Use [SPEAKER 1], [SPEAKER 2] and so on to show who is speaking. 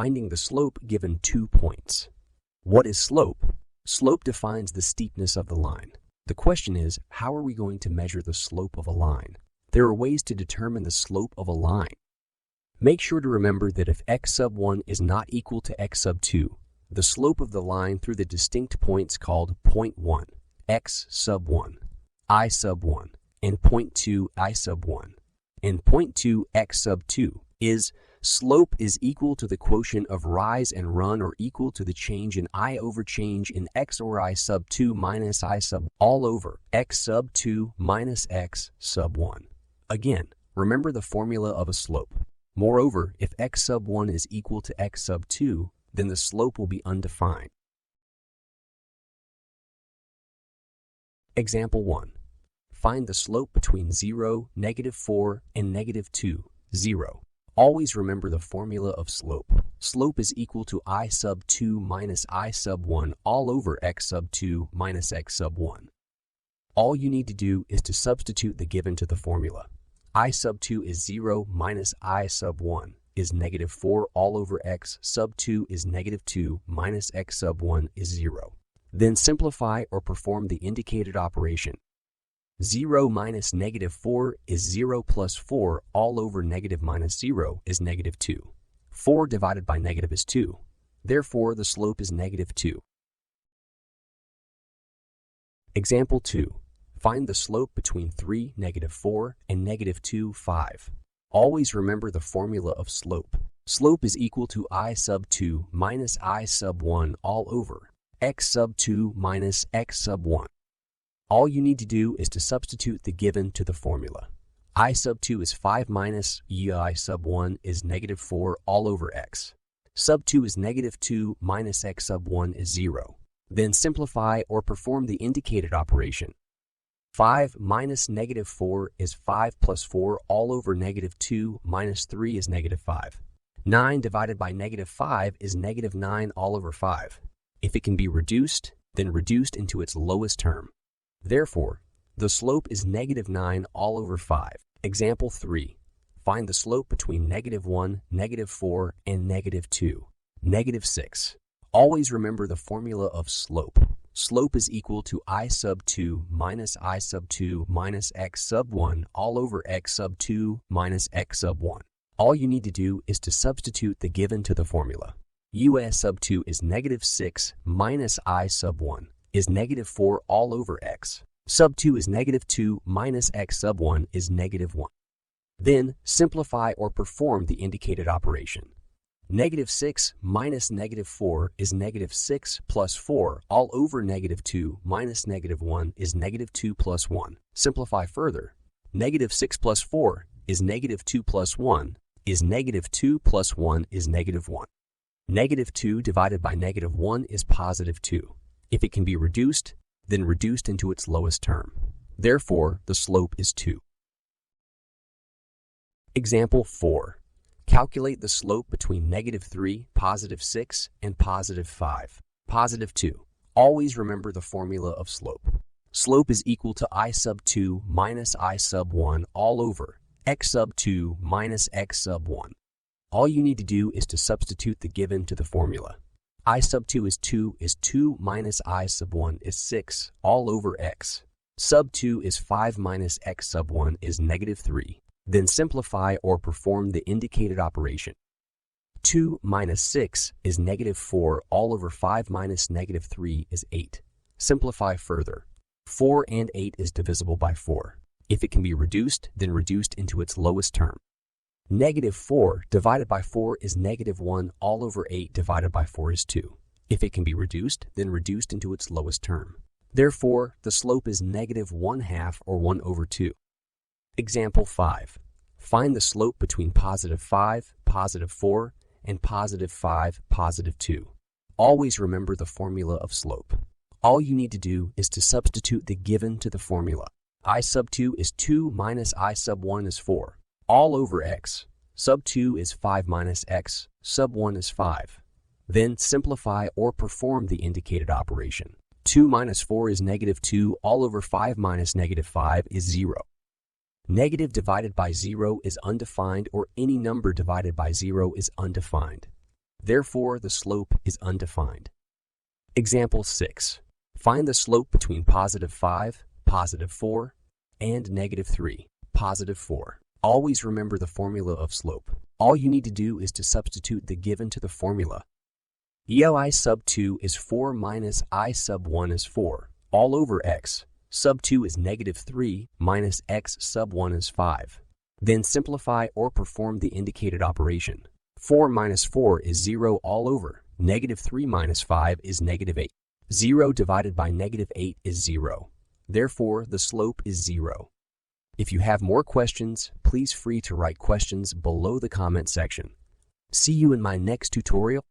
[SPEAKER 1] finding the slope given 2 points. What is slope? Slope defines the steepness of the line. The question is, how are we going to measure the slope of a line? There are ways to determine the slope of a line. Make sure to remember that if x sub 1 is not equal to x sub 2, the slope of the line through the distinct points called point 1, x sub 1, I sub 1, and point 2, I sub 1, and point 2, x sub 2 is slope is equal to the quotient of rise and run or equal to the change in I over change in x or I sub 2 minus I sub all over x sub 2 minus x sub 1. Again, remember the formula of a slope. Moreover, if x sub 1 is equal to x sub 2, then the slope will be undefined. Example 1. Find the slope between 0, -4, and -2, 0. Always remember the formula of slope. Slope is equal to I sub 2 minus I sub 1 all over x sub 2 minus x sub 1. All you need to do is to substitute the given to the formula. I sub 2 is 0 minus I sub 1 is -4 all over x sub 2 is -2 minus x sub 1 is 0. Then simplify or perform the indicated operation. 0 minus -4 is 0 plus 4 all over negative minus 0 is -2. 4 divided by negative is 2. Therefore, the slope is -2. Example 2. Find the slope between 3, -4, and -2, 5. Always remember the formula of slope. Slope is equal to I sub 2 minus I sub 1 all over x sub 2 minus x sub 1. All you need to do is to substitute the given to the formula. I sub 2 is 5 minus I sub 1 is -4 all over x. Sub 2 is -2 minus x sub 1 is 0. Then simplify or perform the indicated operation. 5 minus -4 is 5 plus 4 all over -2 minus 3 is -5. 9 divided by -5 is -9 all over 5. If it can be reduced, then reduced into its lowest term. Therefore, the slope is -9 all over 5. Example 3. Find the slope between -1, -4, and -2, -6. Always remember the formula of slope. Slope is equal to I sub 2 minus I sub 2 minus x sub 1 all over x sub 2 minus x sub 1. All you need to do is to substitute the given to the formula. US sub 2 is -6 minus I sub 1 is -4 all over x. Sub 2 is -2 minus x sub 1 is -1. Then simplify or perform the indicated operation. -6 minus -4 is -6 plus 4 all over -2 minus -1 is -2 plus 1. Simplify further. -6 plus 4 is -2 plus 1 is -2 plus 1 is -1. -2 divided by -1 is +2. If it can be reduced, then reduced into its lowest term. Therefore, the slope is 2. Example 4. Calculate the slope between -3, +6, and +5, +2. Always remember the formula of slope. Slope is equal to I sub 2 minus I sub 1 all over x sub 2 minus x sub 1. All you need to do is to substitute the given to the formula. I sub 2 is 2 minus I sub 1 is 6 all over x. Sub 2 is 5 minus x sub 1 is -3. Then simplify or perform the indicated operation. 2 minus 6 is -4 all over 5 minus -3 is 8. Simplify further. 4 and 8 is divisible by 4. If it can be reduced, then reduced into its lowest term. -4 divided by 4 is -1 all over 8 divided by 4 is 2. If it can be reduced, then reduced into its lowest term. Therefore, the slope is -1/2 or 1 over 2. Example 5. Find the slope between +5, +4, and +5, +2. Always remember the formula of slope. All you need to do is to substitute the given to the formula. I sub 2 is 2 minus I sub 1 is 4. All over x. Sub 2 is 5 minus x. Sub 1 is 5. Then simplify or perform the indicated operation. 2 minus 4 is -2 all over 5 minus -5 is 0. Negative divided by 0 is undefined or any number divided by 0 is undefined. Therefore, the slope is undefined. Example 6. Find the slope between positive 5, positive 4, and negative 3, positive 4. Always remember the formula of slope. All you need to do is to substitute the given to the formula. ELI sub 2 is 4 minus I sub 1 is 4, all over x. Sub 2 is negative 3 minus x sub 1 is 5. Then simplify or perform the indicated operation. 4 minus 4 is 0 all over. Negative 3 minus 5 is negative 8. 0 divided by negative 8 is 0. Therefore, the slope is 0. If you have more questions, please feel free to write questions below the comment section. See you in my next tutorial.